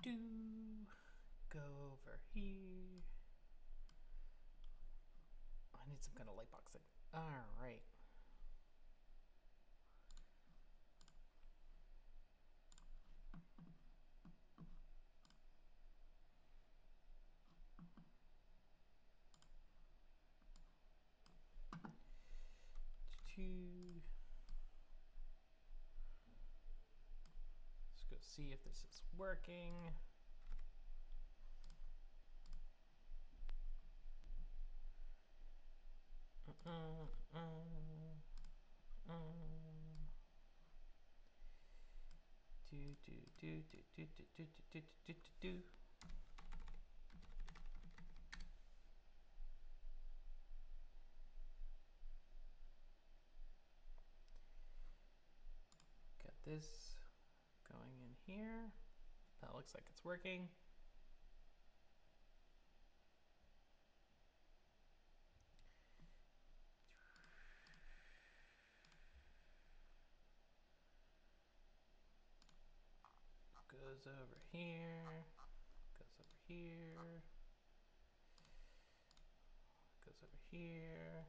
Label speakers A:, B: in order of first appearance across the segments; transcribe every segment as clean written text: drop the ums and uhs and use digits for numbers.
A: do. Go over here. I need some kind of light box thing. All right. Let's go see if this is working. Do. Got this going in here. That looks like it's working. Goes over here, goes over here, goes over here.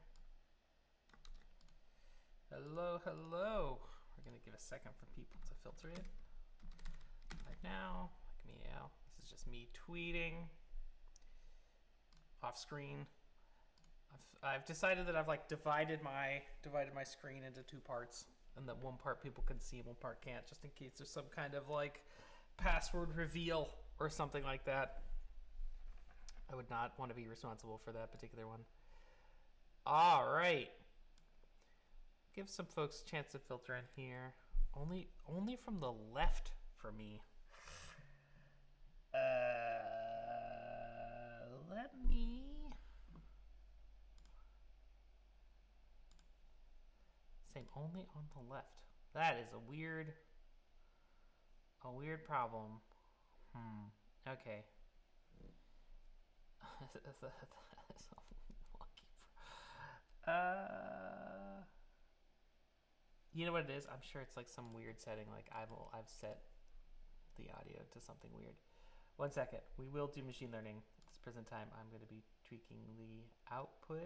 A: Hello, hello. We're gonna give a second for people to filter in. Right now, like me now, this is just me tweeting off screen. I've decided that I've like divided my screen into two parts, and that one part people can see and one part can't, just in case there's some kind of like password reveal or something like that. I would not want to be responsible for that particular one. All right. Give some folks a chance to filter in here. Only from the left for me. Let me... Same, only on the left. That is a weird problem. Okay. That is so lucky. You know what it is? I'm sure it's like some weird setting. Like I've set the audio to something weird. 1 second. We will do machine learning at this present time. I'm going to be tweaking the output.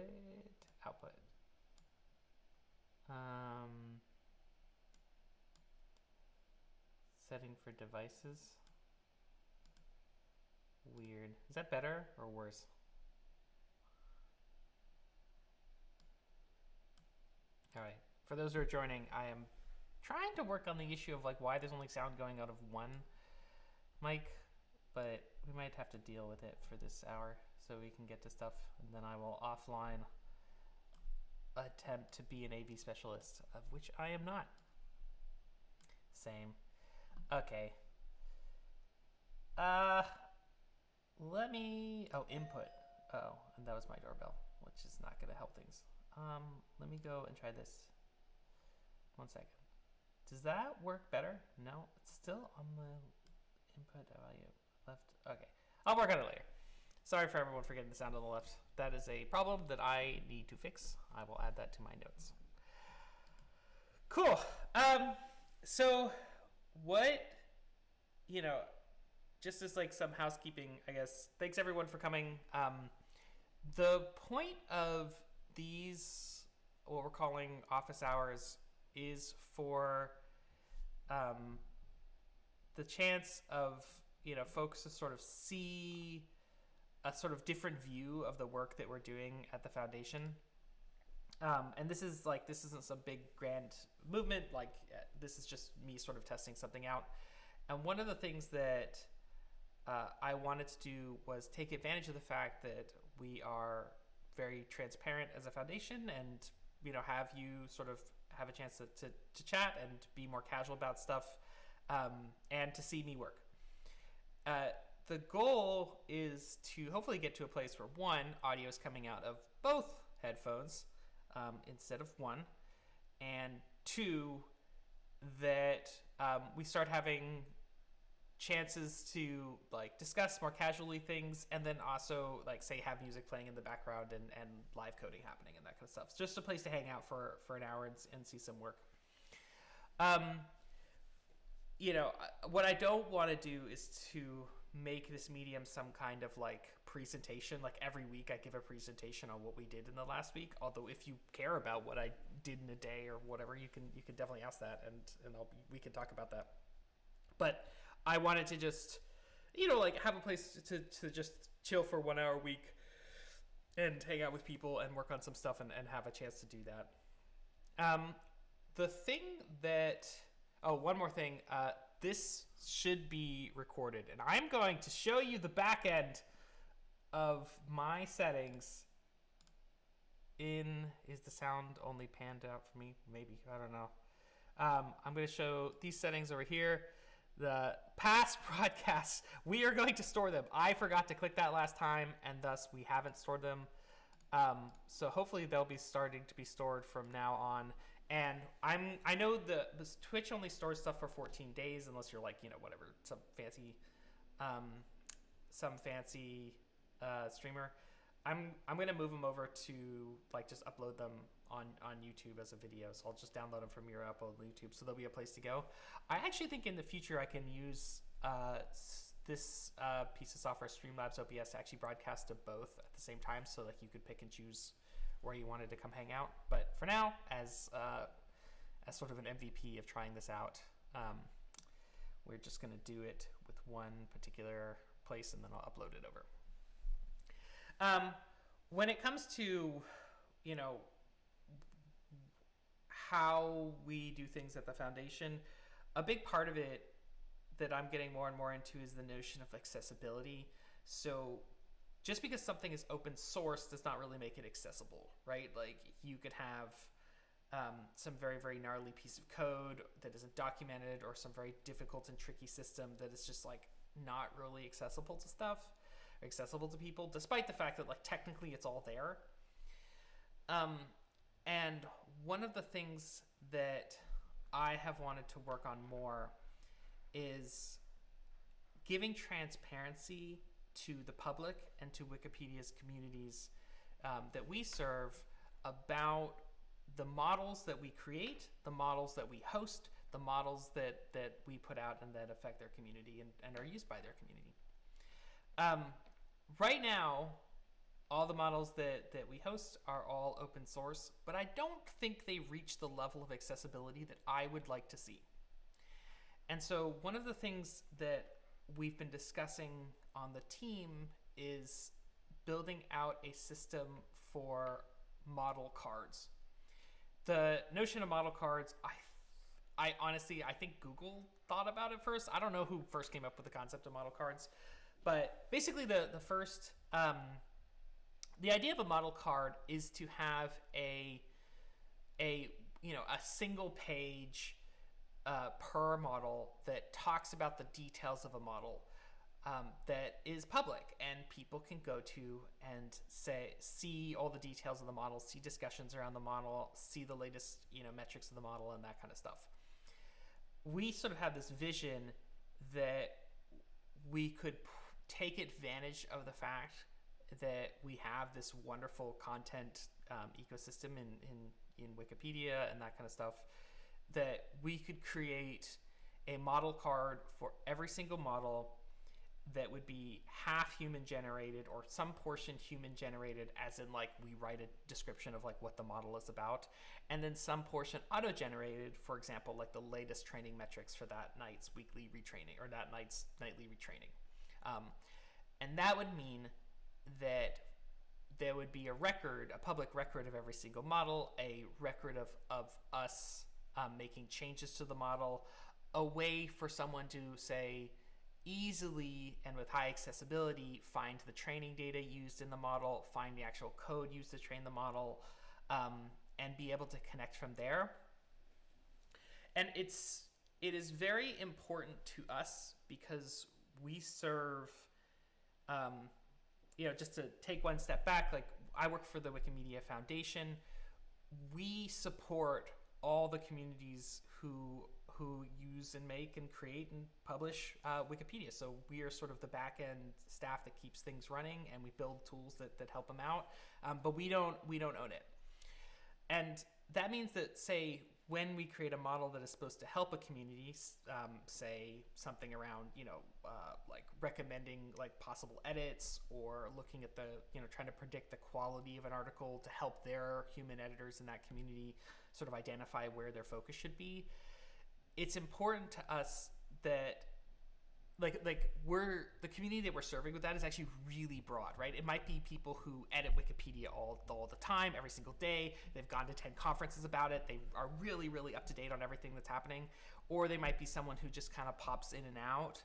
A: Setting for devices. Weird. Is that better or worse? All right. For those who are joining, I am trying to work on the issue of like why there's only sound going out of one mic, but we might have to deal with it for this hour so we can get to stuff, and then I will offline attempt to be an AV specialist, of which I am not. Same. Okay. Let me... Oh, input. Oh, and that was my doorbell, which is not going to help things. Let me go and try this. 1 second. Does that work better? No, it's still on the input value left. Okay, I'll work on it later. Sorry for everyone for getting the sound on the left. That is a problem that I need to fix. I will add that to my notes. Cool. So what, just as like some housekeeping, I guess, thanks everyone for coming. The point of these, what we're calling office hours, is for the chance of, folks to sort of see a sort of different view of the work that we're doing at the foundation. And this isn't some big grand movement. This is just me sort of testing something out. And one of the things that I wanted to do was take advantage of the fact that we are very transparent as a foundation, and have you sort of have a chance to chat and be more casual about stuff, and to see me work. The goal is to hopefully get to a place where, one, audio is coming out of both headphones instead of one, and two, that we start having chances to discuss more casually things, and then also say have music playing in the background and live coding happening and that kind of stuff. It's just a place to hang out for an hour and see some work. What I don't want to do is to make this medium some kind of like presentation. Like every week I give a presentation on what we did in the last week. Although if you care about what I did in a day or whatever, you can definitely ask that, and we can talk about that. But I wanted to just, like have a place to just chill for 1 hour a week and hang out with people and work on some stuff and have a chance to do that. The thing that, one more thing, this should be recorded, and I'm going to show you the back end of my settings is the sound only panned out for me? Maybe, I don't know. I'm going to show these settings over here. The past broadcasts, we are going to store them. I forgot to click that last time, and thus we haven't stored them. So hopefully they'll be starting to be stored from now on. And I know the Twitch only stores stuff for 14 days unless you're like, whatever, some fancy streamer. I'm gonna move them over to like just upload them on YouTube as a video. So I'll just download them from your upload on YouTube, so there'll be a place to go. I actually think in the future I can use this piece of software, Streamlabs OBS, to actually broadcast to both at the same time, so like you could pick and choose where you wanted to come hang out. But for now, as sort of an MVP of trying this out, we're just going to do it with one particular place, and then I'll upload it over. When it comes to, how we do things at the foundation, a big part of it that I'm getting more and more into is the notion of accessibility. So just because something is open source does not really make it accessible, right? Like you could have some very, very gnarly piece of code that isn't documented, or some very difficult and tricky system that is just like not really accessible to stuff, or accessible to people, despite the fact that like technically it's all there. And one of the things that I have wanted to work on more is giving transparency to the public and to Wikipedia's communities that we serve about the models that we create, the models that we host, the models that we put out and that affect their community and are used by their community. Right now, all the models that we host are all open source, but I don't think they reach the level of accessibility that I would like to see. And so one of the things that we've been discussing on the team is building out a system for model cards. The notion of model cards, I honestly, I think Google thought about it first. I don't know who first came up with the concept of model cards, but basically the first, the idea of a model card is to have a single page per model that talks about the details of a model that is public, and people can go to and see all the details of the model, see discussions around the model, see the latest metrics of the model, and that kind of stuff. We sort of have this vision that we could take advantage of the fact that we have this wonderful content ecosystem in Wikipedia and that kind of stuff, that we could create a model card for every single model that would be half human generated or some portion human generated, as in like we write a description of like what the model is about, and then some portion auto generated, for example, like the latest training metrics for that night's weekly retraining or that night's nightly retraining. And that would mean that there would be a public record of every single model, a record of us making changes to the model, a way for someone to say easily and with high accessibility find the training data used in the model, find the actual code used to train the model, and be able to connect from there. And it is very important to us because we serve, just to take one step back, like I work for the Wikimedia Foundation. We support all the communities who use and make and create and publish Wikipedia. So we are sort of the back end staff that keeps things running, and we build tools that help them out. But we don't own it. And that means that, say, when we create a model that is supposed to help a community, say something around, like recommending like possible edits or looking at the, trying to predict the quality of an article to help their human editors in that community sort of identify where their focus should be, it's important to us that we're the community that we're serving with that is actually really broad, right? It might be people who edit Wikipedia all the time, every single day. They've gone to 10 conferences about it. They are really, really up to date on everything that's happening. Or they might be someone who just kind of pops in and out,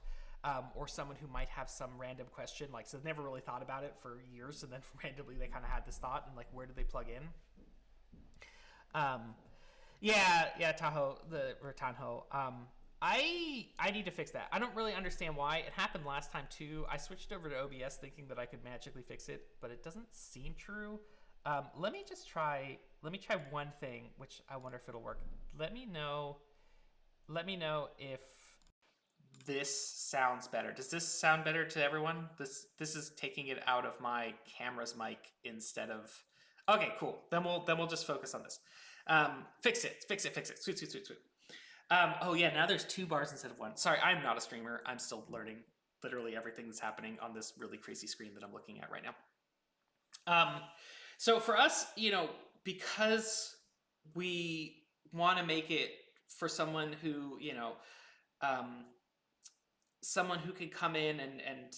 A: or someone who might have some random question, like, so they've never really thought about it for years, and then randomly they kind of had this thought, and like, where do they plug in? Tahoe, or Tanho. I need to fix that. I don't really understand why. It happened last time too. I switched over to OBS thinking that I could magically fix it, but it doesn't seem true. Let me try one thing, which I wonder if it'll work. Let me know if this sounds better. Does this sound better to everyone? This is taking it out of my camera's mic instead of. Okay, cool. Then we'll just focus on this. Fix it. Sweet. Oh yeah, now there's 2 bars instead of 1. Sorry, I'm not a streamer. I'm still learning literally everything that's happening on this really crazy screen that I'm looking at right now. So for us, because we want to make it for someone who, someone who can come in and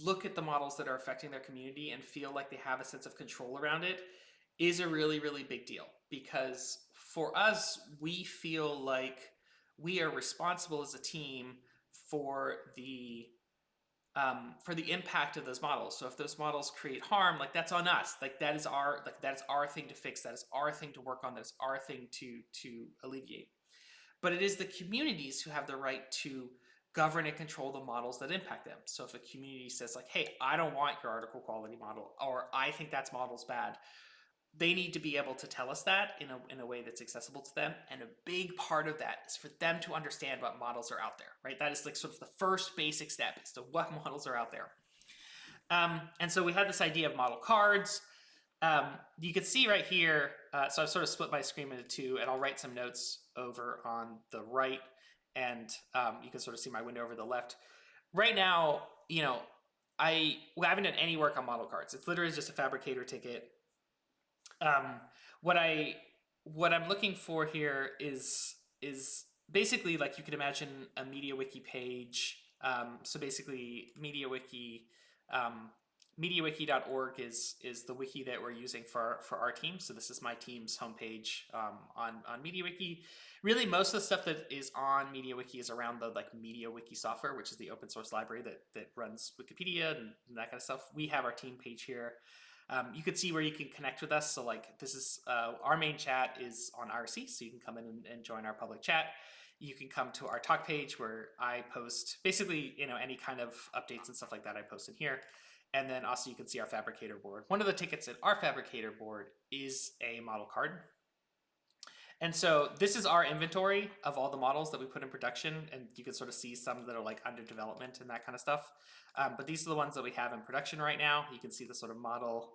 A: look at the models that are affecting their community and feel like they have a sense of control around it is a really, really big deal. Because for us, we feel like we are responsible as a team for the impact of those models. So if those models create harm, like that's on us. Like that is our thing to fix. That is our thing to work on. That is our thing to alleviate. But it is the communities who have the right to govern and control the models that impact them. So if a community says like, hey, I don't want your article quality model, or I think that model's bad, they need to be able to tell us that in a way that's accessible to them. And a big part of that is for them to understand what models are out there, right? That is like sort of the first basic step is to what models are out there. And so we had this idea of model cards. You can see right here, so I've sort of split my screen into 2, and I'll write some notes over on the right, and you can sort of see my window over the left. Right now, we haven't done any work on model cards. It's literally just a Phabricator ticket. What I'm looking for here is basically like you could imagine a MediaWiki page. So basically MediaWiki, MediaWiki.org is the wiki that we're using for our team. So this is my team's homepage on MediaWiki. Really, most of the stuff that is on MediaWiki is around the like MediaWiki software, which is the open source library that runs Wikipedia and that kind of stuff. We have our team page here. You can see where you can connect with us. So like this is our main chat is on IRC, so you can come in and join our public chat. You can come to our talk page where I post basically any kind of updates and stuff like that I post in here. And then also you can see our Phabricator board. One of the tickets in our Phabricator board is a model card. And so this is our inventory of all the models that we put in production, and you can sort of see some that are like under development and that kind of stuff. But these are the ones that we have in production right now. You can see the sort of model.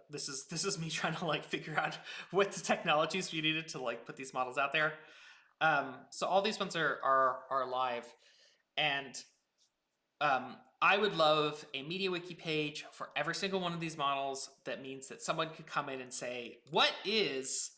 A: This is me trying to like figure out what the technologies we needed to like put these models out there. So all these ones are live, and I would love a MediaWiki page for every single one of these models. That means that someone could come in and say, what is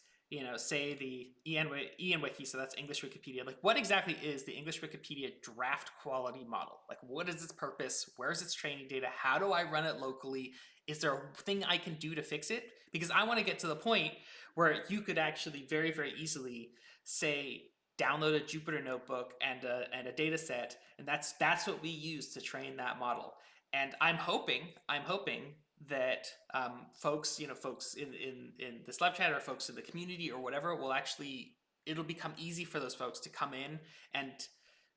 A: say the ENWiki, so that's English Wikipedia, like what exactly is the English Wikipedia draft quality model? Like what is its purpose? Where's its training data? How do I run it locally? Is there a thing I can do to fix it? Because I want to get to the point where you could actually very, very easily say, download a Jupyter notebook and a data set, and that's what we use to train that model. And I'm hoping that folks in this live chat or folks in the community or whatever it'll become easy for those folks to come in and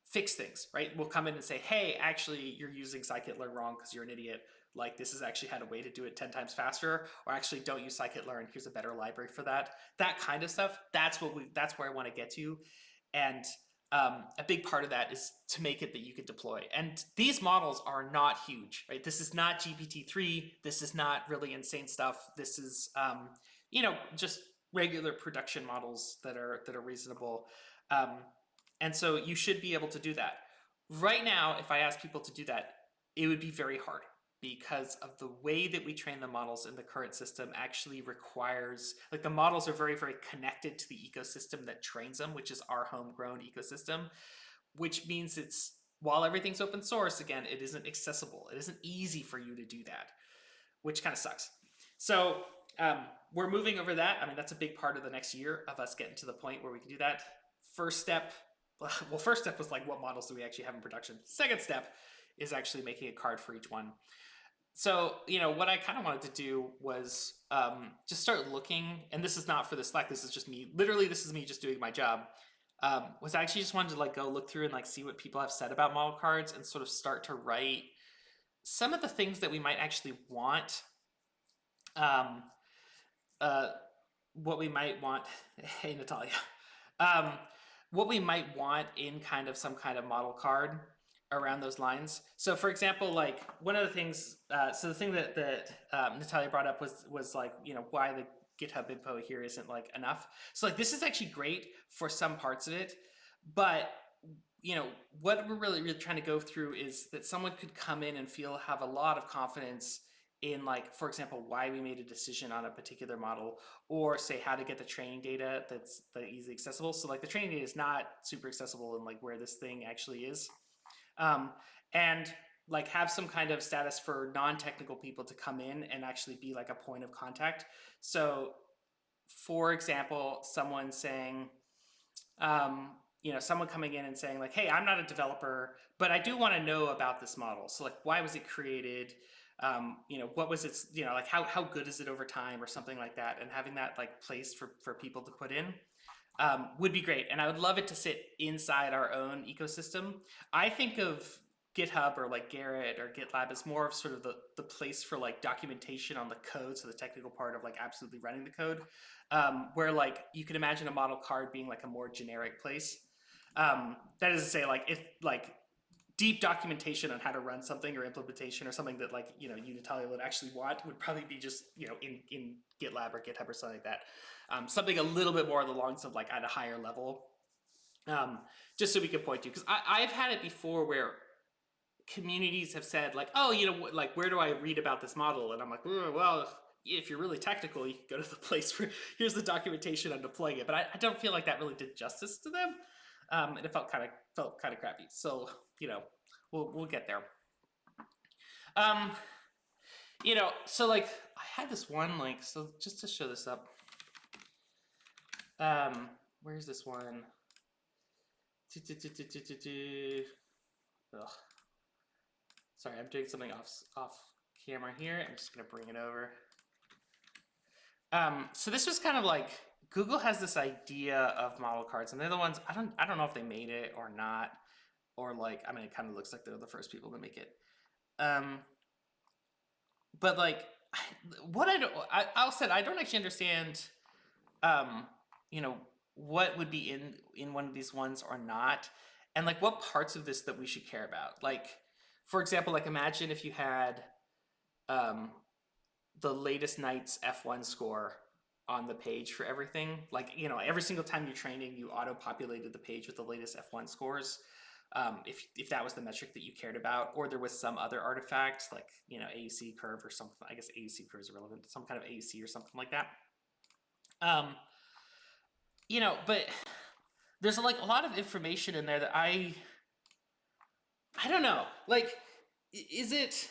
A: fix things, right? We'll come in and say, hey, actually you're using scikit-learn wrong because you're an idiot. Like this has actually had a way to do it 10 times faster, or actually don't use scikit-learn. Here's a better library for that. That kind of stuff. That's where I want to get to. And a big part of that is to make it that you could deploy. And these models are not huge, right? This is not GPT-3. This is not really insane stuff. This is, just regular production models that are reasonable. Um, and so you should be able to do that. Right now, if I ask people to do that, it would be very hard because of the way that we train the models in the current system actually requires, like, the models are very, very connected to the ecosystem that trains them, which is our homegrown ecosystem, which means it's, while everything's open source, again, it isn't accessible. It isn't easy for you to do that, which kind of sucks. So we're moving over that. I mean, that's a big part of the next year of us getting to the point where we can do that. First step was like, what models do we actually have in production? Second step is actually making a card for each one. So, what I kind of wanted to do was just start looking, and this is not for the Slack, this is just me. Literally, this is me just doing my job. Was I actually just wanted to like go look through and like see what people have said about model cards and sort of start to write some of the things that we might actually want. What we might want, hey Natalia, what we might want in kind of some kind of model card around those lines. So for example, like one of the things, so the thing that Natalia brought up was like, why the GitHub info here isn't like enough. So like this is actually great for some parts of it, but what we're really trying to go through is that someone could come in and have a lot of confidence in, like, for example, why we made a decision on a particular model, or say how to get the training data that's easily accessible. So like the training data is not super accessible in like where this thing actually is. And like have some kind of status for non-technical people to come in and actually be like a point of contact. So for example, someone saying, someone coming in and saying like, hey, I'm not a developer, but I do want to know about this model. So like, why was it created? What was its, like how good is it over time or something like that? And having that like place for people to put in would be great. And I would love it to sit inside our own ecosystem. I think of GitHub or like Gerrit or GitLab as more of sort of the place for like documentation on the code, so the technical part of like absolutely running the code, where like you can imagine a model card being like a more generic place. That is to say, like, if like deep documentation on how to run something or implementation or something that like you Natalia would actually want would probably be just in GitLab or GitHub or something like that. Something a little bit more along the lines of like at a higher level, just so we can point to, because I've had it before where communities have said like, oh, like, where do I read about this model? And I'm like, well, if you're really technical, you can go to the place where here's the documentation on deploying it. But I don't feel like that really did justice to them, and it felt kind of crappy. So we'll get there. So like I had this one, like, so just to show this up. Where's this one? Ugh. Sorry, I'm doing something off camera here. I'm just gonna bring it over. So this was kind of like, Google has this idea of model cards, and they're the ones, I don't know if they made it or not, or like, I mean, it kind of looks like they're the first people to make it. But like, what I'll say, I don't actually understand, what would be in one of these ones or not, and like what parts of this that we should care about. Like, for example, like imagine if you had the latest Knights F1 score on the page for everything. Like, every single time you're training, you auto-populated the page with the latest F1 scores. If that was the metric that you cared about, or there was some other artifact like AUC curve or something. I guess AUC curve is irrelevant. Some kind of AUC or something like that. But there's like a lot of information in there that I don't know. Like, is it?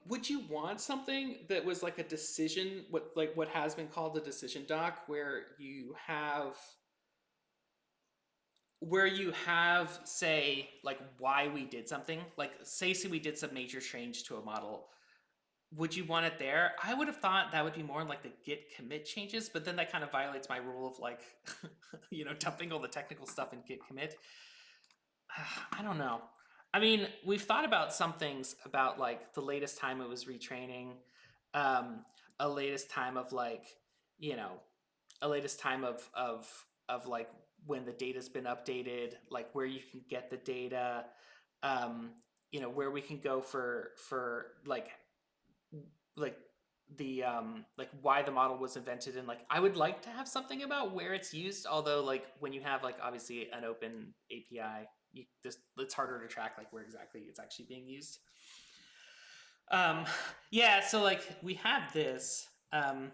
A: Would you want something that was like a decision, what has been called a decision doc, where you have say like why we did something, like say we did some major change to a model. Would you want it there? I would have thought that would be more like the git commit changes, but then that kind of violates my rule of like dumping all the technical stuff in git commit. I don't know. I mean, we've thought about some things about like the latest time it was retraining, a latest time of like, a latest time of like when the data's been updated, like where you can get the data, where we can go for like like why the model was invented, and like I would like to have something about where it's used, although like when you have like obviously an open API, it's harder to track like where exactly it's actually being used. um yeah, so like we have this, and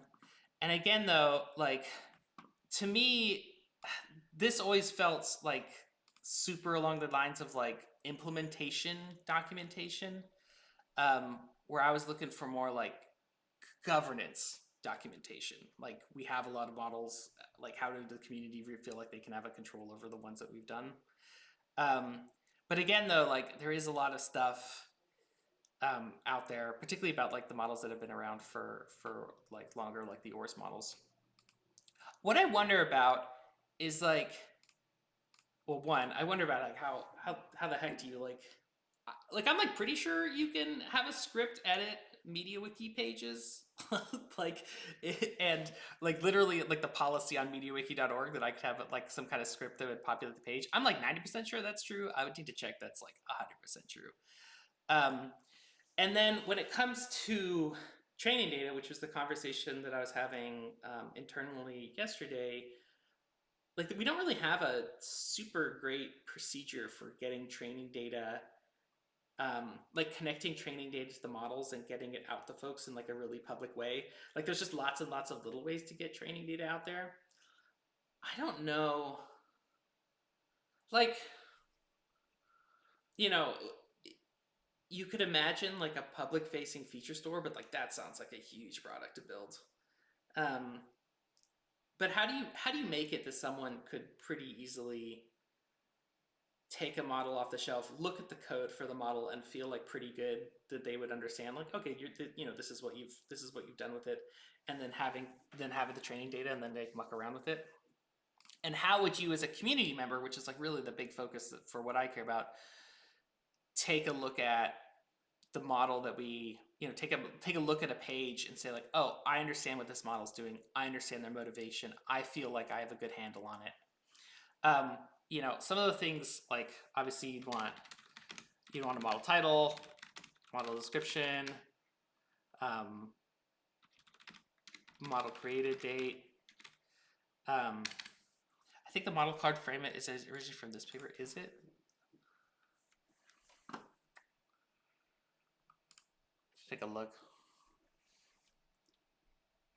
A: again though, like to me this always felt like super along the lines of like implementation documentation, where I was looking for more like governance documentation. Like we have a lot of models. Like how does the community feel like they can have a control over the ones that we've done? Um, but again, though, like there is a lot of stuff out there, particularly about like the models that have been around for like longer, like the ORS models. What I wonder about is like, well, one, I wonder about like how the heck do you like I'm like pretty sure you can have a script edit MediaWiki pages, like and like literally like the policy on MediaWiki.org that I could have like some kind of script that would populate the page. I'm like 90% sure that's true. I would need to check that's like 100% true. And then when it comes to training data, which was the conversation that I was having internally yesterday, like we don't really have a super great procedure for getting training data, like connecting training data to the models and getting it out to folks in like a really public way. Like there's just lots and lots of little ways to get training data out there. I don't know, like, you know, you could imagine like a public facing feature store, but like that sounds like a huge product to build. Um, but how do you make it that someone could pretty easily take a model off the shelf, look at the code for the model, and feel like pretty good that they would understand, like, okay, this is what you've done with it, and then having the training data, and then they muck around with it. And how would you, as a community member, which is like really the big focus for what I care about, take a look at the model that we take a look at a page and say like, oh, I understand what this model is doing. I understand their motivation. I feel like I have a good handle on it. Some of the things like obviously you'd want a model title, model description, model created date. I think the model card frame is originally from this paper. Is it? Take a look.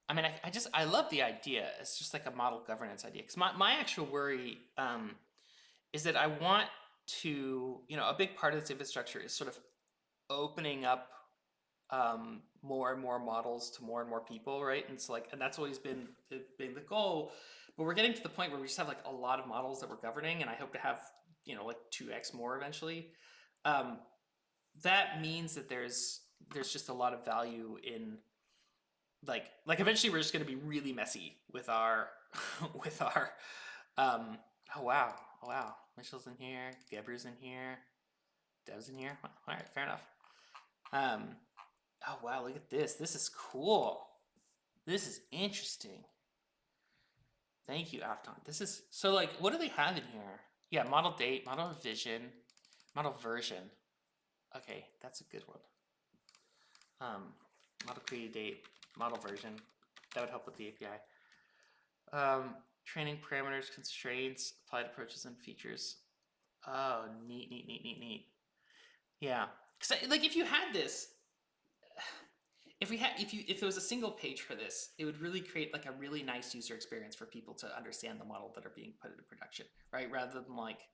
A: I mean, I love the idea. It's just like a model governance idea. Because my actual worry is that I want to, a big part of this infrastructure is sort of opening up more and more models to more and more people, right? And so and that's always been the goal. But we're getting to the point where we just have like a lot of models that we're governing, and I hope to have like 2x more eventually. That means that there's just a lot of value in like eventually we're just going to be really messy with our with our oh wow, Michelle's in here, Gebru's in here, Dev's in here. All right, fair enough. Oh wow, look at this is cool, this is interesting. Thank you, Afton. This is so like, what do they have in here? Yeah, model date, model vision, model version. Okay, that's a good one. Model created date, model version. That would help with the API. Training parameters, constraints, applied approaches, and features. Oh, neat. Yeah, because like if you had this, if it was a single page for this, it would really create like a really nice user experience for people to understand the model that are being put into production, right? Rather than like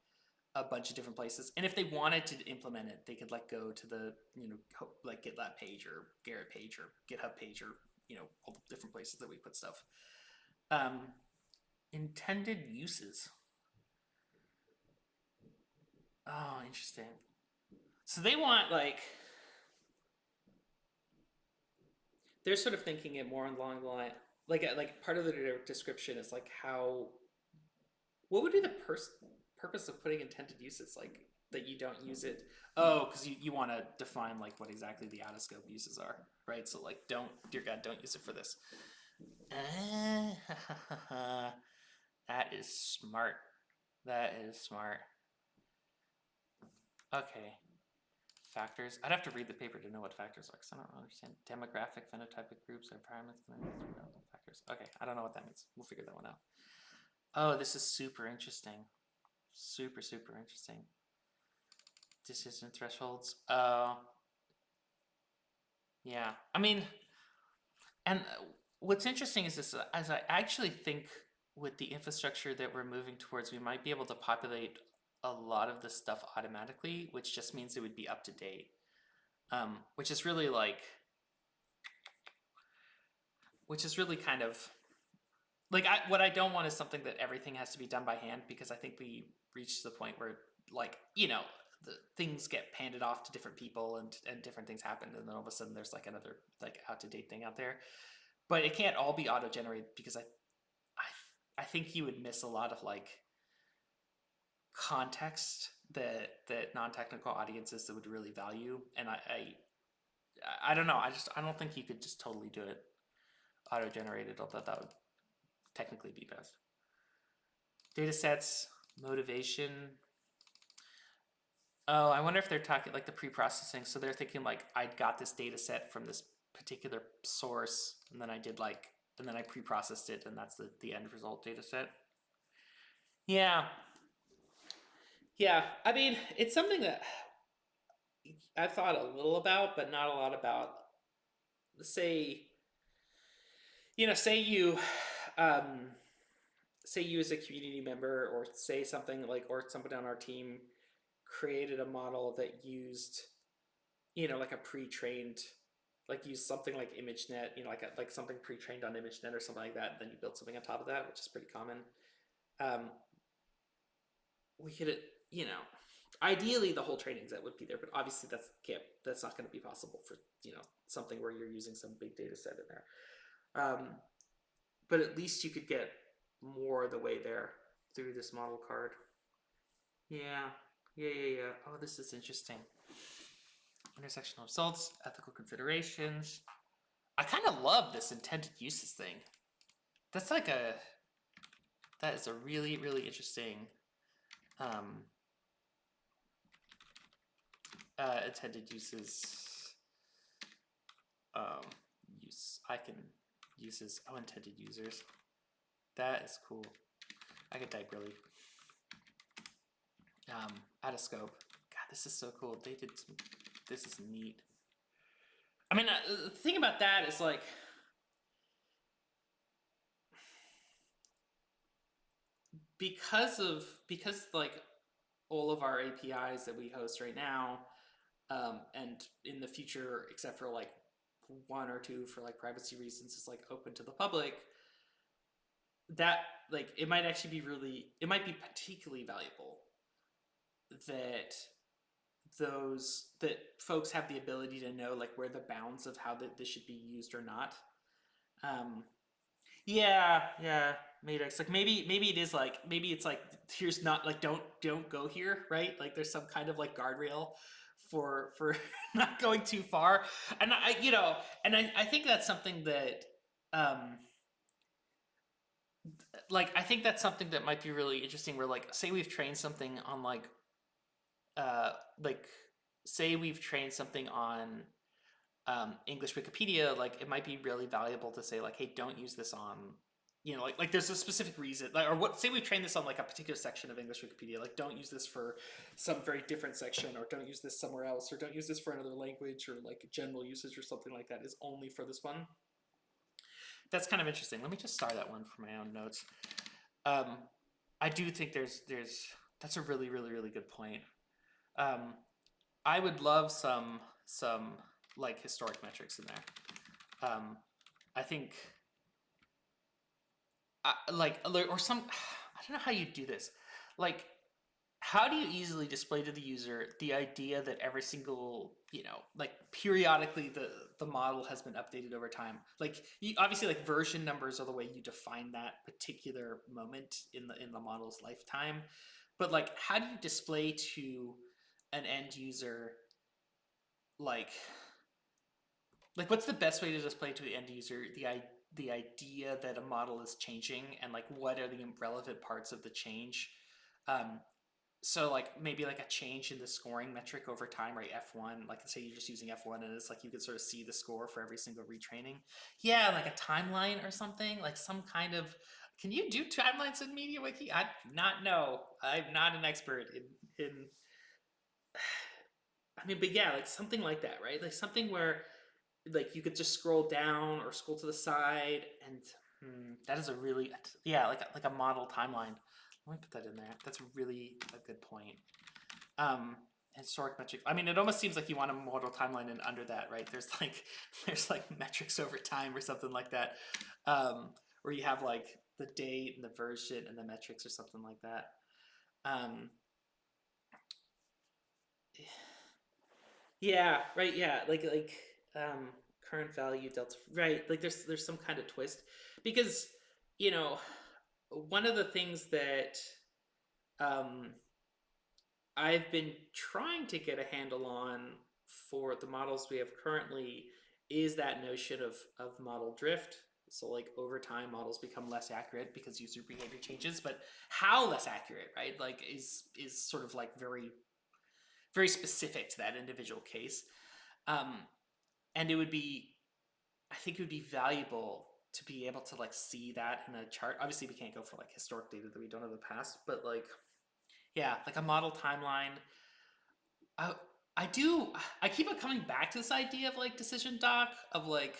A: a bunch of different places. And if they wanted to implement it, they could like go to the like GitLab page or Gerrit page or GitHub page or all the different places that we put stuff. Intended uses. Oh, interesting. So they want like, they're sort of thinking it more along the line, like part of the description is like what would be the purpose of putting intended uses, like that you don't use it? Oh, because you want to define like what exactly the out of scope uses are, right? So like, dear God, don't use it for this. That is smart. Okay.
B: factors. I'd have to read the paper to know what factors are, because I don't really understand. Demographic, phenotypic groups, environments, relevant factors. Okay, I don't know what that means. We'll figure that one out. Oh, this is super interesting. Super, super interesting. Decision thresholds. Yeah. I mean, and what's interesting is this, as I actually think with the infrastructure that we're moving towards, we might be able to populate a lot of this stuff automatically, which just means it would be up to date. Which is really kind of like what I don't want is something that everything has to be done by hand, because I think we reach the point where, like, the things get handed off to different people, and different things happen, and then all of a sudden there's like another like out to date thing out there. But it can't all be auto generated, because I think you would miss a lot of like context that non-technical audiences that would really value, and I don't know. I don't think you could just totally do it auto generated, although that would technically be best. Data sets, motivation. Oh, I wonder if they're talking like the pre-processing. So they're thinking like, I got this data set from this particular source, and then I pre-processed it, and that's the end result data set. Yeah. Yeah. I mean, it's something that I've thought a little about, but not a lot about. Say, say you, as a community member, or say something like, or somebody on our team created a model that used, like a pre-trained, like use something like ImageNet, like something pre-trained on ImageNet or something like that, and then you build something on top of that, which is pretty common. We could, ideally the whole training set would be there, but obviously that's not going to be possible for something where you're using some big data set in there. But at least you could get more of the way there through this model card. Yeah. Oh, this is interesting. Intersectional results, ethical considerations. I kind of love this intended uses thing. That is a really, really interesting intended uses intended users. That is cool. I could type really. Out of scope. God, this is so cool. This is neat. I mean, the thing about that is like, because like all of our APIs that we host right now, and in the future, except for like one or two for like privacy reasons, is like open to the public. That like it might be particularly valuable that folks have the ability to know like where the bounds of how this should be used or not. Yeah, Matrix. Like maybe it is like, maybe it's like, here's not like, don't go here, right? Like there's some kind of like guardrail for not going too far. And I think that's something that I think that's something that might be really interesting, where like, say we've trained something on say we've trained something on English Wikipedia, like it might be really valuable to say like, hey, don't use this on, like there's a specific reason, say we train this on like a particular section of English Wikipedia, like don't use this for some very different section, or don't use this somewhere else, or don't use this for another language, or like general usage or something like that is only for this one. That's kind of interesting. Let me just star that one for my own notes. I do think that's a really, really, really good point. I would love some like historic metrics in there. I think or some, I don't know how you do this. Like, how do you easily display to the user the idea that every single, like periodically the model has been updated over time? Like, obviously like version numbers are the way you define that particular moment in the model's lifetime. But like, how do you display to an end user like what's the best way to display to the end user the idea that a model is changing, and like what are the relevant parts of the change? So like maybe like a change in the scoring metric over time, right? F1, like say you're just using F1 and it's like you could sort of see the score for every single retraining. Yeah, like a timeline or something, like some kind of. Can you do timelines in MediaWiki? I do not know. I'm not an expert in. I mean, but yeah, like something like that, right? Like something where like you could just scroll down or scroll to the side, and that is a really yeah, like a model timeline. Let me put that in there. That's really a good point. Um, Historic metric. I mean, it almost seems like you want a model timeline, and under that, right? There's like metrics over time or something like that, where you have like the date and the version and the metrics or something like that. Um, yeah, right. Yeah, um, current value delta. Right, like there's some kind of twist because you know one of the things that um, I've been trying to get a handle on for the models we have currently is that notion of model drift. So like over time models become less accurate because user behavior changes, but how less accurate, right? Like is sort of like very specific to that individual case. Um, and it would be I think it would be valuable to be able to like see that in a chart. Obviously we can't go for like historic data that we don't know the past, but like yeah, like a model timeline. I I do. I keep on coming back to this idea of like decision doc of like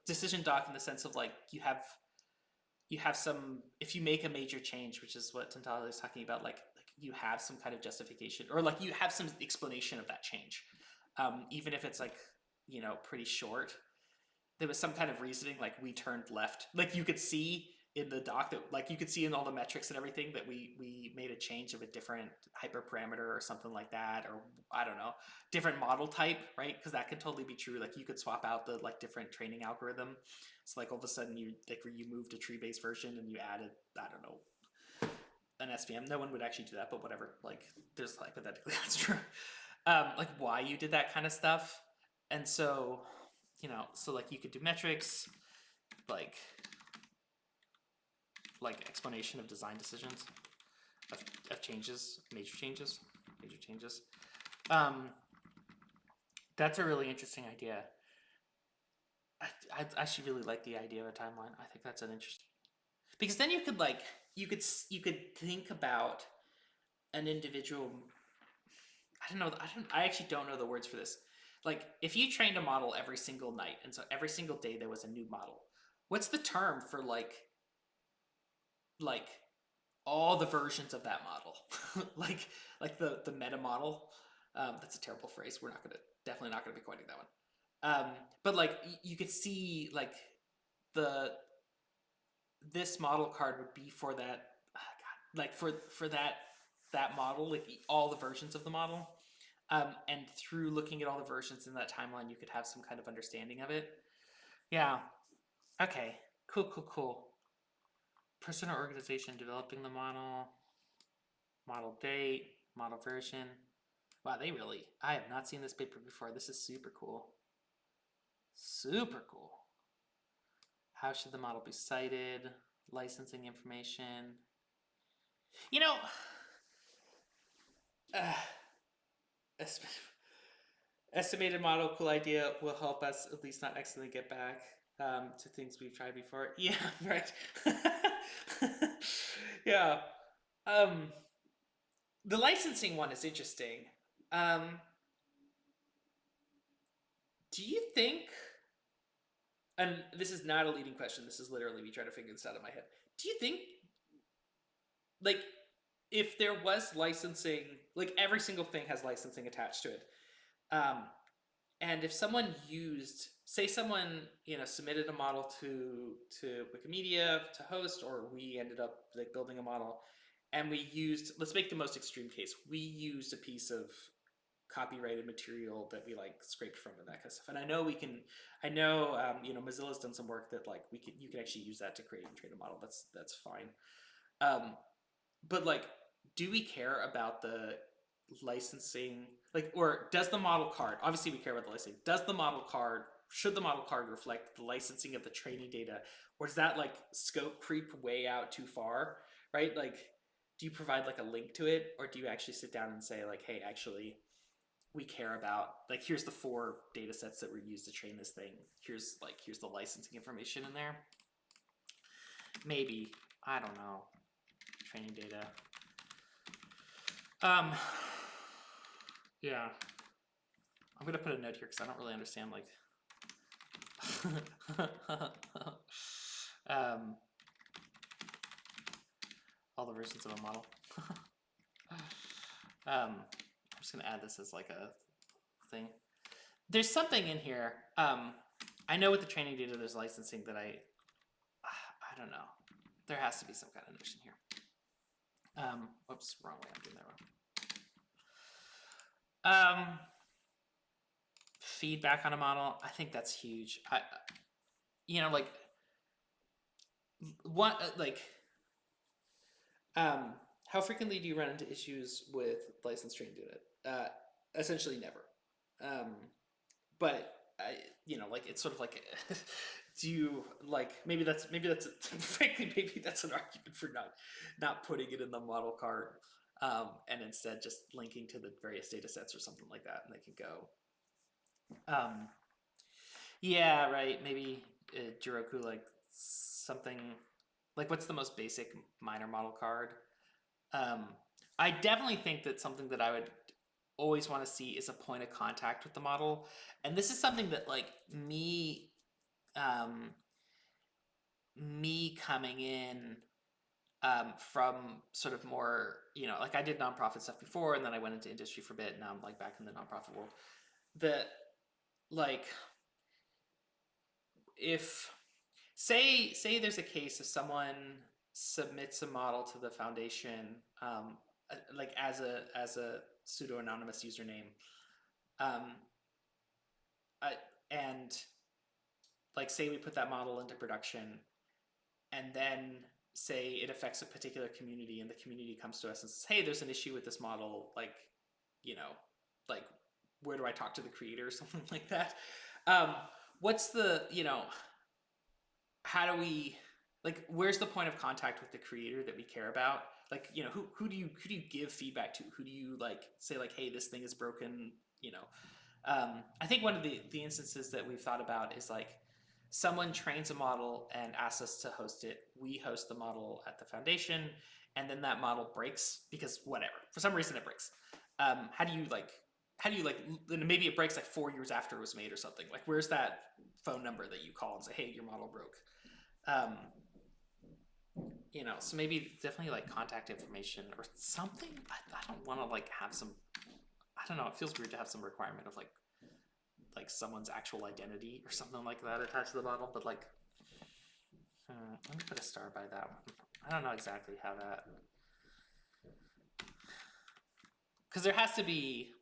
B: decision doc in the sense of like you have some if you make a major change, which is what Tantala is talking about, like you have some kind of justification or like you have some explanation of that change, even if it's like pretty short. There was some kind of reasoning, like we turned left, like you could see in the doc that like you could see in all the metrics and everything that we made a change of a different hyperparameter or something like that, or I don't know, different model type, right? Because that could totally be true. Like you could swap out the like different training algorithm. So like all of a sudden you moved a tree based version and you added I don't know an SVM. No one would actually do that, but whatever. Like there's hypothetically that's true. Like why you did that kind of stuff, and so so like you could do metrics, like explanation of design decisions, of changes, major changes. Um, that's a really interesting idea. I actually really like the idea of a timeline. I think that's an interesting because then you could like you could think about an individual. I don't know. I actually don't know the words for this. Like if you trained a model every single night, and so every single day there was a new model. What's the term for like all the versions of that model? like the meta model. That's a terrible phrase. We're not gonna definitely not gonna be coining that one. But like you could see like the this model card would be for that God, like for that model, like all the versions of the model. And through looking at all the versions in that timeline, you could have some kind of understanding of it. Yeah. Okay. Cool. Person or organization developing the model, model date, model version. Wow, I have not seen this paper before. This is super cool. Super cool. How should the model be cited? Licensing information. You know, uh, estimated model, cool idea, will help us at least not accidentally get back to things we've tried before. Yeah, right. Yeah. Um, the licensing one is interesting. Um, do you think, and this is not a leading question, this is literally me trying to figure this out in my head. Do you think, like, if there was licensing, like every single thing has licensing attached to it, um, and if someone used, say someone submitted a model to Wikimedia to host, or we ended up like building a model, and we used, let's make the most extreme case, we used a piece of copyrighted material that we like scraped from and that kind of stuff. And I know Mozilla's done some work that like you can actually use that to create and train a model. That's fine. Um, but like, do we care about the licensing? Like, or does the model card? Obviously, we care about the licensing. Does the model card? Should the model card reflect the licensing of the training data, or does that like scope creep way out too far? Right? Like, do you provide like a link to it, or do you actually sit down and say like, hey, actually, we care about like here's the 4 data sets that were used to train this thing. Here's the licensing information in there. Maybe, I don't know. Training data. Yeah. I'm gonna put a note here because I don't really understand like all the versions of a model. I'm just gonna add this as like a thing. There's something in here. I know with the training data, there's licensing that I don't know. There has to be some kind of notion here. Whoops, wrong way. I'm doing that wrong. Feedback on a model. I think that's huge. Like what, how frequently do you run into issues with license trained data? Essentially never. But it's sort of like, do you like, maybe that's frankly, maybe that's an argument for not putting it in the model card, and instead just linking to the various data sets or something like that, and they can go. Yeah, right. Maybe Jiroku, like something like, what's the most basic minor model card? I definitely think that something that I would always want to see is a point of contact with the model, and this is something that like me coming in from sort of more, like I did nonprofit stuff before, and then I went into industry for a bit, and now I'm like back in the nonprofit world. That like, if say there's a case if someone submits a model to the foundation, like as a pseudo anonymous username, and like say we put that model into production, and then say it affects a particular community, and the community comes to us and says, hey, there's an issue with this model, like where do I talk to the creator or something like that? What's the, how do we, like, where's the point of contact with the creator that we care about? Like, who do you give feedback to? Who do you like say like, hey, this thing is broken? I think one of the instances that we've thought about is like, someone trains a model and asks us to host it. We host the model at the foundation, and then that model breaks because whatever, for some reason it breaks. How do you maybe it breaks like 4 years after it was made or something. Like, where's that phone number that you call and say, hey, your model broke? So maybe definitely like contact information or something. I don't want to like have some, I don't know, it feels weird to have some requirement of like someone's actual identity or something like that attached to the model, but like, let me put a star by that one. I don't know exactly how that, because there has to be,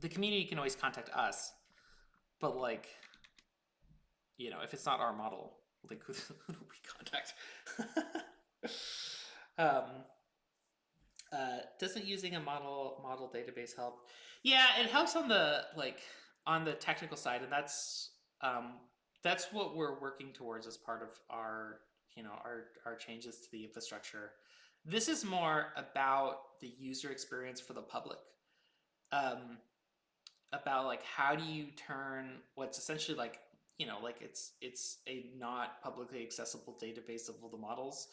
B: the community can always contact us, but like, if it's not our model, like who do we contact? Doesn't using a model database help? Yeah, it helps on the technical side, and that's what we're working towards as part of our our changes to the infrastructure. This is more about the user experience for the public. About like, how do you turn what's essentially like, it's a not publicly accessible database of all the models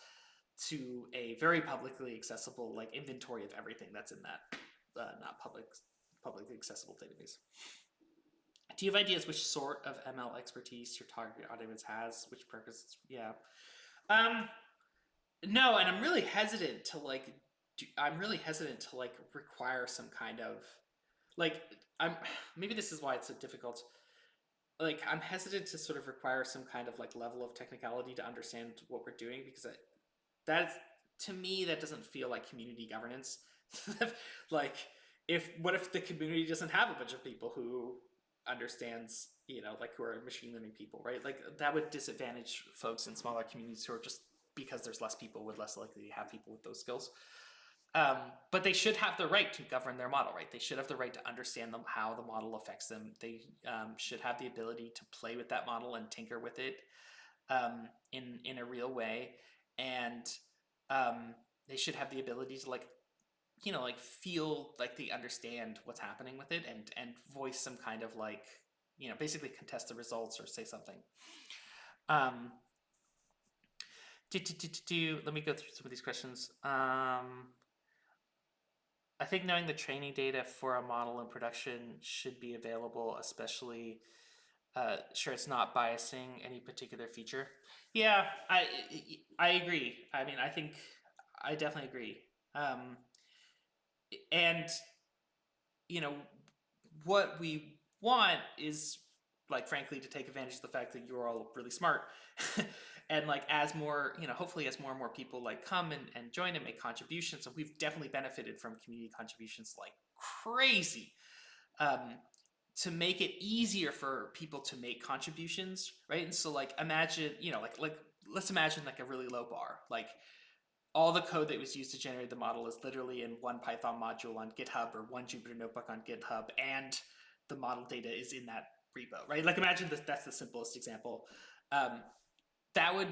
B: to a very publicly accessible like inventory of everything that's in that not publicly accessible database. Do you have ideas which sort of ML expertise your target audience has? Which purpose? Yeah. No, and I'm really hesitant to require some kind of like, maybe this is why it's so difficult. Like, I'm hesitant to sort of require some kind of like level of technicality to understand what we're doing, because to me that doesn't feel like community governance. Like, what if the community doesn't have a bunch of people who understands, who are machine learning people, right? Like, that would disadvantage folks in smaller communities who are just, because there's less people, would less likely to have people with those skills. But they should have the right to govern their model, right? They should have the right to understand how the model affects them. They should have the ability to play with that model and tinker with it in a real way. And they should have the ability to like, like feel like they understand what's happening with it and voice some kind of like, basically contest the results or say something. Um, Let me go through some of these questions. I think knowing the training data for a model in production should be available, especially sure it's not biasing any particular feature. Yeah, I agree. I mean, I think I definitely agree. And what we want is like frankly to take advantage of the fact that you're all really smart and like as more hopefully as more and more people like come and join and make contributions. So we've definitely benefited from community contributions like crazy, um, to make it easier for people to make contributions, right? And so like imagine like let's imagine like a really low bar, like all the code that was used to generate the model is literally in one Python module on GitHub or one Jupyter Notebook on GitHub, and the model data is in that repo, right? Like imagine that's the simplest example. That would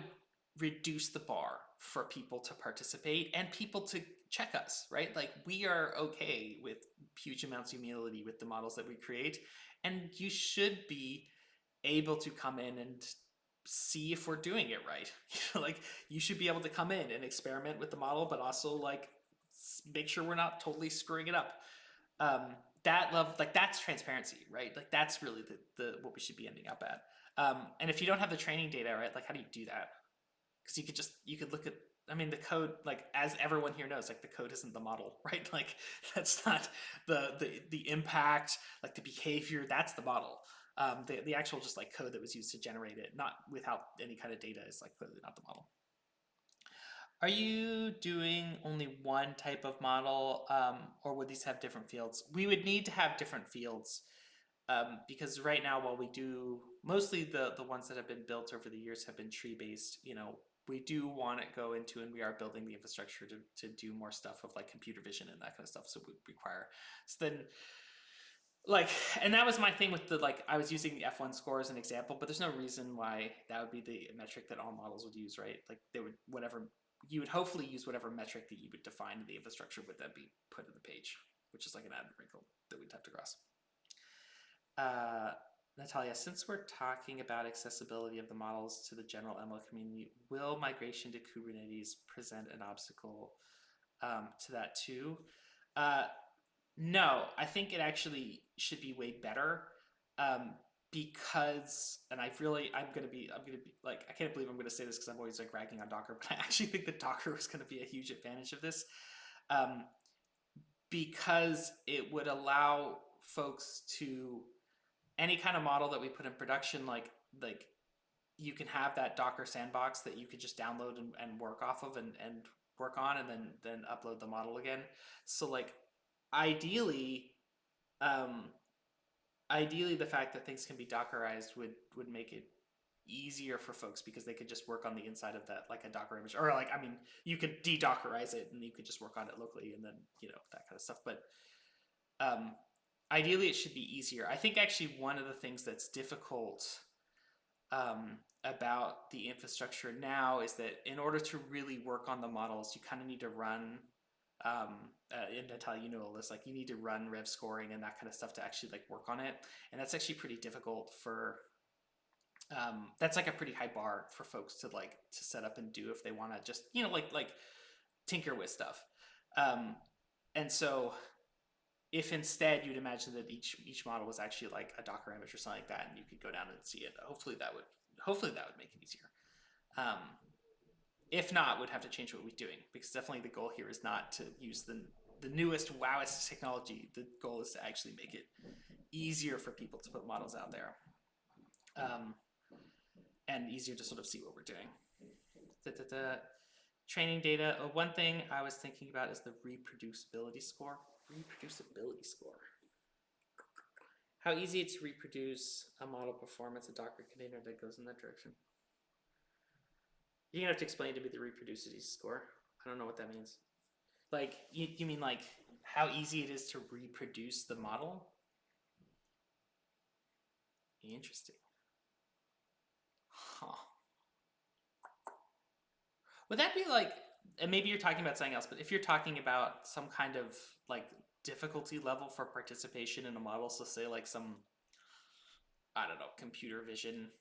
B: reduce the bar for people to participate and people to check us, right? Like we are okay with huge amounts of humility with the models that we create, and you should be able to come in and see if we're doing it right. Like you should be able to come in and experiment with the model, but also like make sure we're not totally screwing it up. That's transparency, right? Like that's really the what we should be ending up at. And if you don't have the training data, right, like how do you do that? Because you could look at, I mean, the code, like as everyone here knows, like the code isn't the model, right? Like that's not the impact, like the behavior, that's the model. The actual just like code that was used to generate it, not without any kind of data, is like clearly not the model. Are you doing only one type of model, or would these have different fields? We would need to have different fields, because right now, while we do mostly the ones that have been built over the years have been tree based, we do want to go into, and we are building the infrastructure to do more stuff of like computer vision and that kind of stuff. So we require, so then like, and that was my thing with the, like, I was using the F1 score as an example, but there's no reason why that would be the metric that all models would use, right? Like they would, whatever, you would hopefully use whatever metric that you would define in the infrastructure would then be put in the page, which is like an added wrinkle that we'd have to cross. Natalia, since we're talking about accessibility of the models to the general ML community, will migration to Kubernetes present an obstacle to that too? No, I think it actually should be way better, because, and I'm gonna be like, I can't believe I'm gonna say this because I'm always like ragging on Docker, but I actually think that Docker is gonna be a huge advantage of this, because it would allow folks to, any kind of model that we put in production, like you can have that Docker sandbox that you could just download and work off of and work on, and then upload the model again. So like ideally, the fact that things can be Dockerized would make it easier for folks, because they could just work on the inside of that, like a Docker image, or like, I mean, you could de-Dockerize it and you could just work on it locally, and then that kind of stuff. But ideally, it should be easier. I think actually one of the things that's difficult about the infrastructure now is that in order to really work on the models, you kind of need to run, and Natalia, this, like you need to run rev scoring and that kind of stuff to actually like work on it, and that's actually pretty difficult for. That's like a pretty high bar for folks to set up and do if they want to just like tinker with stuff, and so if instead you'd imagine that each model was actually like a Docker image or something like that, and you could go down and see it, hopefully that would make it easier. If not, we'd have to change what we're doing, because definitely the goal here is not to use the newest, wowest technology. The goal is to actually make it easier for people to put models out there, and easier to sort of see what we're doing. Training data. One thing I was thinking about is the reproducibility score. How easy it's to reproduce a model performance, a Docker container that goes in that direction. You're gonna have to explain to me the reproducibility score. I don't know what that means. Like, you mean like how easy it is to reproduce the model? Interesting. Huh. Would that be like, and maybe you're talking about something else, but if you're talking about some kind of like difficulty level for participation in a model, so say like some, I don't know, computer vision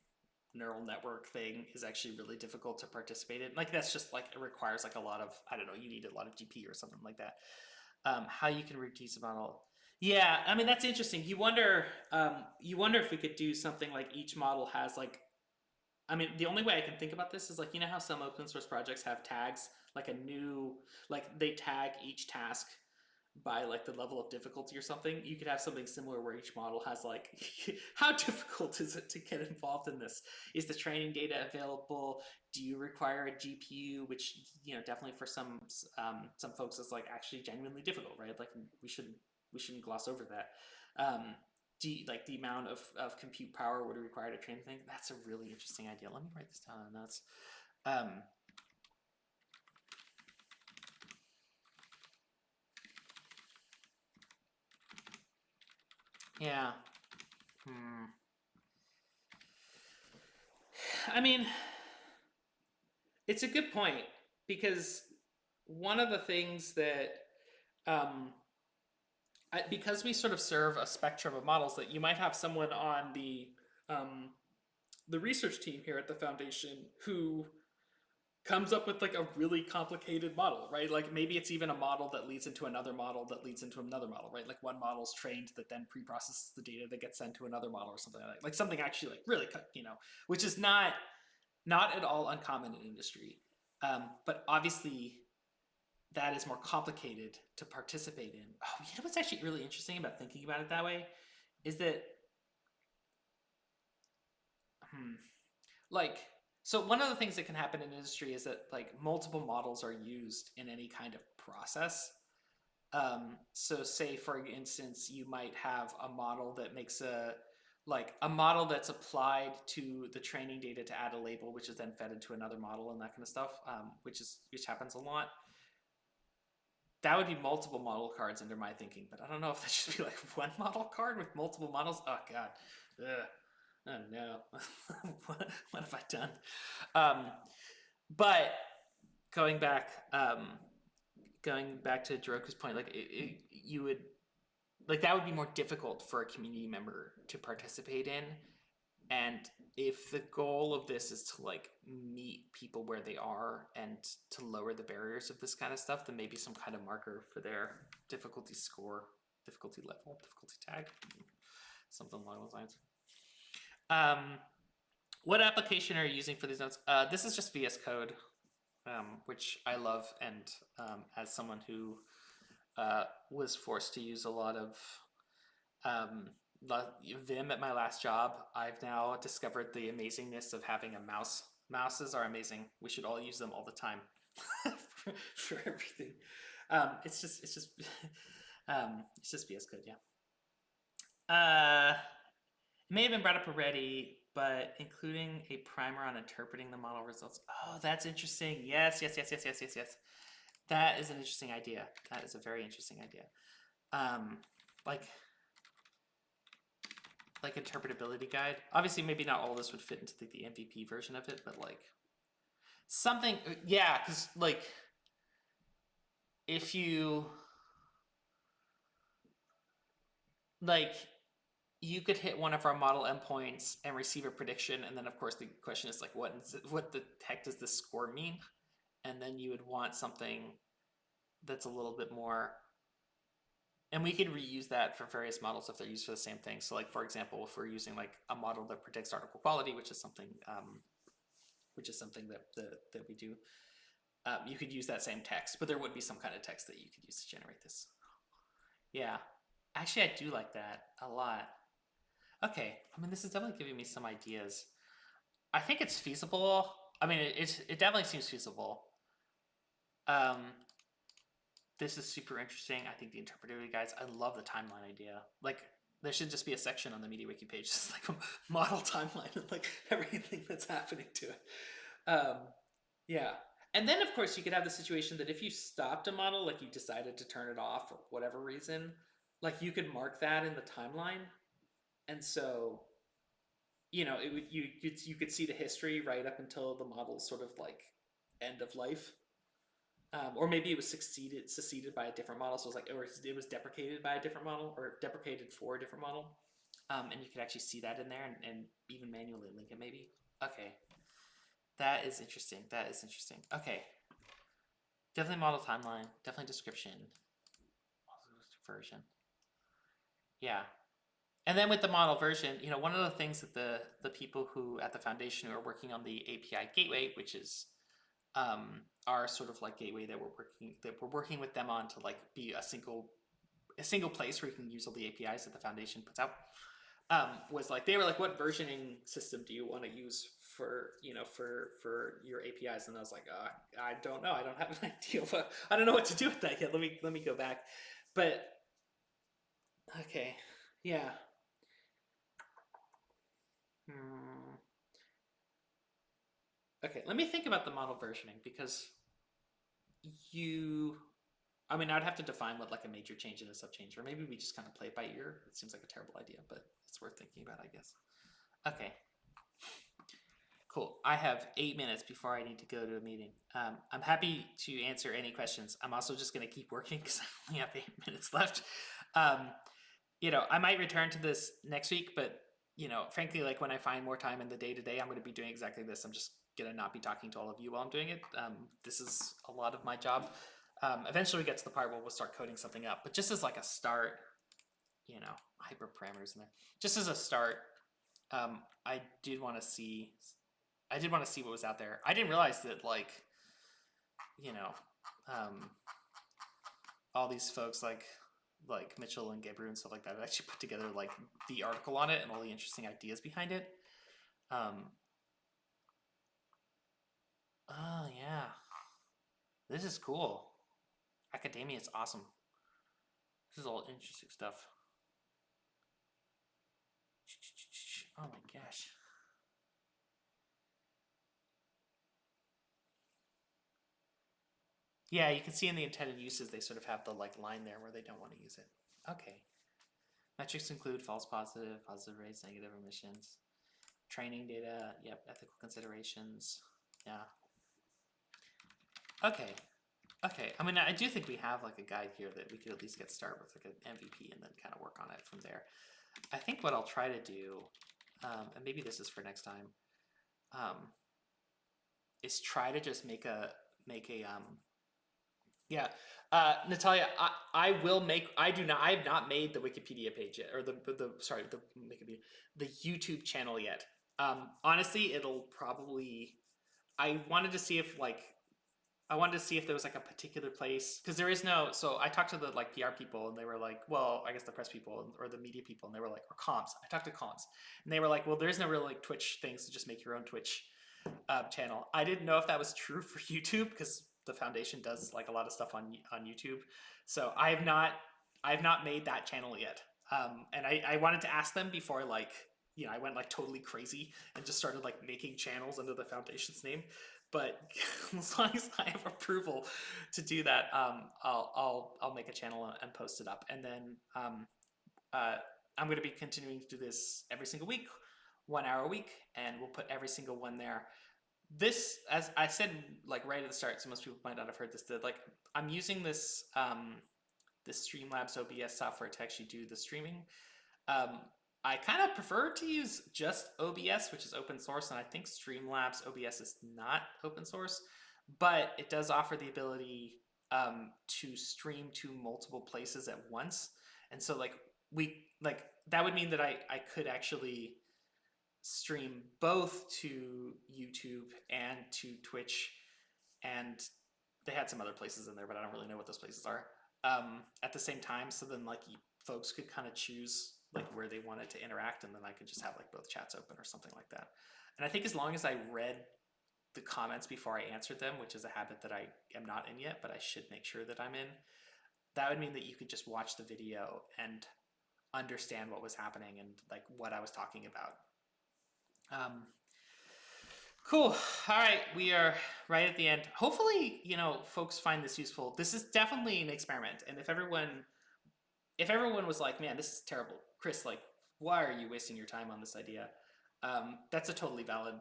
B: neural network thing is actually really difficult to participate in. Like that's just like it requires like a lot of, I don't know, you need a lot of GPU or something like that. How you can reduce a model. Yeah, I mean that's interesting. You wonder if we could do something like each model has like, I mean, the only way I can think about this is like, you know how some open source projects have tags, like a new, like they tag each task by like the level of difficulty or something. You could have something similar where each model has like, how difficult is it to get involved in this? Is the training data available? Do you require a GPU? Which, you know, definitely for some folks is like actually genuinely difficult, right? Like we shouldn't gloss over that. Like the amount of compute power would require to train the thing. That's a really interesting idea. Let me write this down in notes. Yeah. I mean, it's a good point because one of the things that um, because we sort of serve a spectrum of models, that you might have someone on the research team here at the foundation who comes up with like a really complicated model, right? Like maybe it's even a model that leads into another model that leads into another model, right? Like one model's trained that then pre-processes the data that gets sent to another model or something like that. Like something actually like really, you know, which is not at all uncommon in industry. But obviously that is more complicated to participate in. Oh, you know what's actually really interesting about thinking about it that way is that, like, so one of the things that can happen in industry is that like multiple models are used in any kind of process. So say for instance, you might have a model that makes a model that's applied to the training data to add a label, which is then fed into another model and that kind of stuff, which happens a lot. That would be multiple model cards under my thinking, but I don't know if that should be like one model card with multiple models. Oh god, ugh. Oh no, what have I done? But going back, going back to Jiroku's point, like you would like that would be more difficult for a community member to participate in, and if the goal of this is to like meet people where they are and to lower the barriers of this kind of stuff, then maybe some kind of marker for their difficulty score, difficulty level, difficulty tag, something along those lines. What application are you using for these notes? This is just VS Code, which I love, and as someone who was forced to use a lot of Vim at my last job, I've now discovered the amazingness of having a mouse. Mouses are amazing. We should all use them all the time for everything. It's just it's just VS Code, yeah. It may have been brought up already, but including a primer on interpreting the model results. Oh, that's interesting. Yes. That is an interesting idea. That is a very interesting idea. Like interpretability guide. Obviously, maybe not all this would fit into the MVP version of it, but like something, yeah, because like if you like you could hit one of our model endpoints and receive a prediction, and then of course the question is like, what the heck does this score mean? And then you would want something that's a little bit more, and we could reuse that for various models if they're used for the same thing. So like for example, if we're using like a model that predicts article quality, which is something that we do, you could use that same text, but there would be some kind of text that you could use to generate this. Yeah, actually I do like that a lot. Okay, I mean, this is definitely giving me some ideas. I think it's feasible. I mean, it definitely seems feasible. This is super interesting. I think the interpretivity guides. I love the timeline idea. Like, there should just be a section on the MediaWiki page, just like a model timeline of like everything that's happening to it. Yeah, and then of course you could have the situation that if you stopped a model, like you decided to turn it off for whatever reason, like you could mark that in the timeline, and so you know you could see the history right up until the model's sort of like end of life. or maybe it was succeeded by a different model. So it was like, or it was deprecated by a different model, or deprecated for a different model. And you could actually see that in there, and even manually link it maybe. Okay, that is interesting. That is interesting. Okay, definitely model timeline, definitely description, version. Yeah. And then with the model version, you know, one of the things that the people who at the foundation who are working on the API gateway, which is our sort of like gateway that we're working with them on to like be a single place where you can use all the APIs that the foundation puts out, was like they were like, what versioning system do you want to use for for your APIs? And I was like, I don't know, I don't have an idea, but I don't know what to do with that yet. Let me go back, but okay, yeah. Okay, let me think about the model versioning, because I mean, I'd have to define what like a major change and a sub change, or maybe we just kind of play it by ear. It seems like a terrible idea, but it's worth thinking about, I guess. Okay, cool. I have 8 minutes before I need to go to a meeting. I'm happy to answer any questions. I'm also just going to keep working because I only have 8 minutes left. You know, I might return to this next week, but you know, frankly, like when I find more time in the day to day, I'm going to be doing exactly this. I'm just going to not be talking to all of you while I'm doing it. This is a lot of my job. Eventually we get to the part where we'll start coding something up, but just as like a start, you know, hyperparameters in there. Just as a start, I did want to see what was out there. I didn't realize that, like, you know, all these folks like Mitchell and Gabriel and stuff like that actually put together like the article on it and all the interesting ideas behind it. Oh yeah, this is cool. Academia is awesome. This is all interesting stuff. Oh my gosh. Yeah, you can see in the intended uses, they sort of have the like line there where they don't want to use it. Okay. Metrics include false positive, positive rates, negative emissions, training data, yep, ethical considerations. Yeah. Okay. Okay. I mean, I do think we have like a guide here that we could at least get started with like an MVP and then kind of work on it from there. I think what I'll try to do, and maybe this is for next time, is try to just make a yeah, Natalia, I have not made the Wikipedia page yet, or the Wikipedia, the YouTube channel yet. Honestly, it'll probably, I wanted to see if there was like a particular place, because there is no, so I talked to the like PR people and they were like, well, I guess the press people or the media people, and they were like, or comms. I talked to comms and they were like, well, there's no real like Twitch things to just make your own Twitch channel. I didn't know if that was true for YouTube, because the foundation does like a lot of stuff on YouTube. So I have not made that channel yet. And I wanted to ask them before, like, you know, I went like totally crazy and just started like making channels under the foundation's name. But as long as I have approval to do that, I'll make a channel and post it up. And then I'm going to be continuing to do this every single week, 1 hour a week, and we'll put every single one there. This, as I said, like right at the start, so most people might not have heard this, that like I'm using this this Streamlabs OBS software to actually do the streaming. I kind of prefer to use just OBS, which is open source, and I think Streamlabs OBS is not open source, but it does offer the ability to stream to multiple places at once. And so like that would mean that I could actually stream both to YouTube and to Twitch, and they had some other places in there, but I don't really know what those places are, at the same time. So then like folks could kind of choose like where they wanted to interact, and then I could just have like both chats open or something like that. And I think as long as I read the comments before I answered them, which is a habit that I am not in yet, but I should make sure that I'm in, that would mean that you could just watch the video and understand what was happening and like what I was talking about. Cool. All right, we are right at the end. Hopefully, you know, folks find this useful. This is definitely an experiment, and if everyone was like, man, this is terrible, Chris, like, why are you wasting your time on this idea? That's totally valid,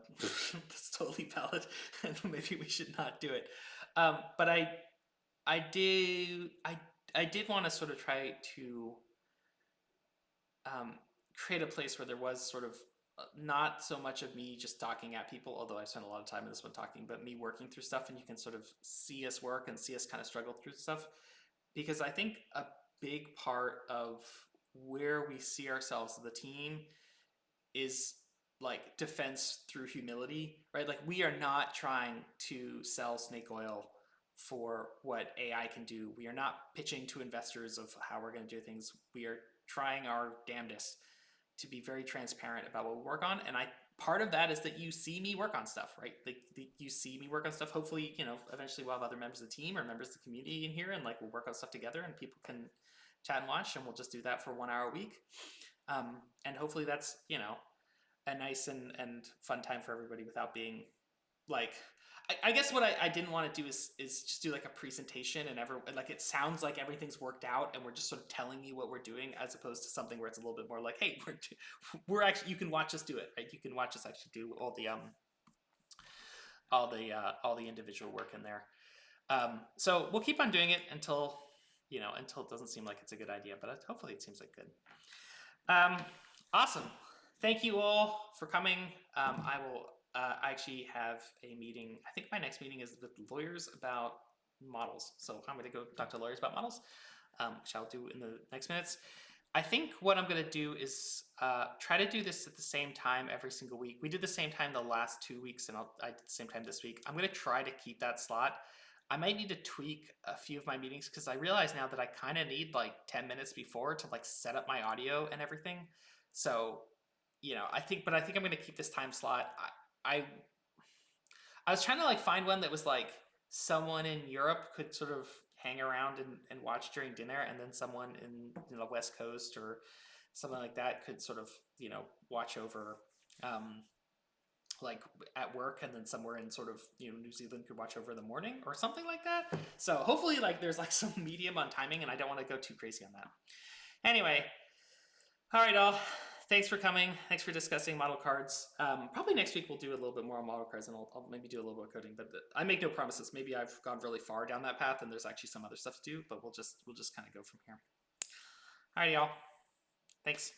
B: and maybe we should not do it. But I did want to sort of try to um, create a place where there was sort of not so much of me just talking at people, although I spent a lot of time in this one talking, but me working through stuff, and you can sort of see us work and see us kind of struggle through stuff. Because I think a big part of where we see ourselves as the team is like defense through humility, right? Like we are not trying to sell snake oil for what AI can do. We are not pitching to investors of how we're going to do things. We are trying our damnedest to be very transparent about what we work on. And I part of that is that you see me work on stuff, right? Like you see me work on stuff. Hopefully, eventually we'll have other members of the team or members of the community in here, and like we'll work on stuff together, and people can chat and watch, and we'll just do that for 1 hour a week. And hopefully that's a nice and fun time for everybody without being like I guess what I didn't want to do is just do like a presentation and like it sounds like everything's worked out and we're just sort of telling you what we're doing, as opposed to something where it's a little bit more like, hey, we're actually, you can watch us do it, right? You can watch us actually do all the individual work in there. So we'll keep on doing it until until it doesn't seem like it's a good idea, but hopefully it seems like good. Awesome. Thank you all for coming. I will actually have a meeting. I think my next meeting is with lawyers about models. So I'm going to go talk to lawyers about models, which I'll do in the next minutes. I think what I'm going to do is try to do this at the same time every single week. We did the same time the last 2 weeks, and I did the same time this week. I'm going to try to keep that slot. I might need to tweak a few of my meetings because I realize now that I kind of need like 10 minutes before to like set up my audio and everything. So, I think I'm going to keep this time slot. I was trying to like find one that was like someone in Europe could sort of hang around and watch during dinner, and then someone in the West Coast or something like that could sort of watch over like at work, and then somewhere in sort of New Zealand could watch over in the morning or something like that. So hopefully like there's like some medium on timing, and I don't want to go too crazy on that. Anyway, all right, all. Thanks for coming. Thanks for discussing model cards. Probably next week we'll do a little bit more on model cards, and I'll maybe do a little bit of coding. But I make no promises. Maybe I've gone really far down that path, and there's actually some other stuff to do. But we'll just kind of go from here. All right, y'all. Thanks.